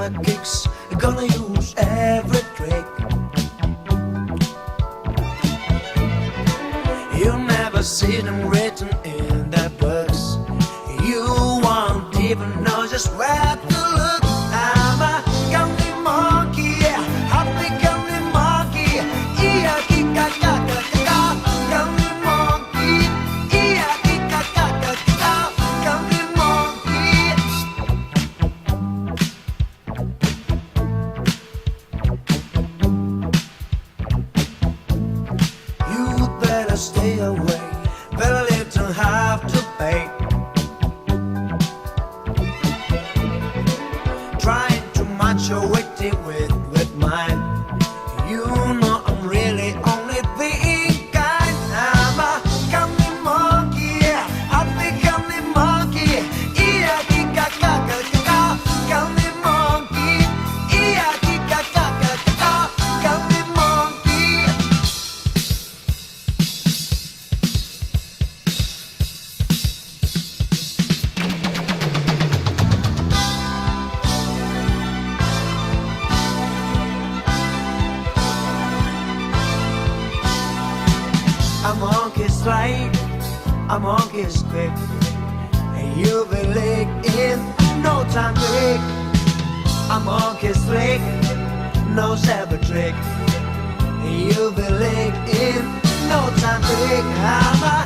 my kicks, gonna use every trick. You never see them written in their books. You won't even know just where to look. I'm a Cunning monkey, happy Cunning monkey. E-a-ki-ka-ka-ka-ka, Cunning monkey. E-a-ki-ka-ka-ka-ka, Cunning monkey. You better stay away, very little have to pay. Trying too much or waiting with mine. You know I'm really only being kind. I'm a Cunning monkey, happy Cunning monkey. E-a-ki-ka-ka-ka-ka, Cunning monkey. E-a-ki-ka-ka-ka-ka, Cunning monkey. A monkey's light, a monkey's quick, and you'll be lick in no time quick. A monkey's slick, knows every trick, and you'll be lick in no time quick. I'm a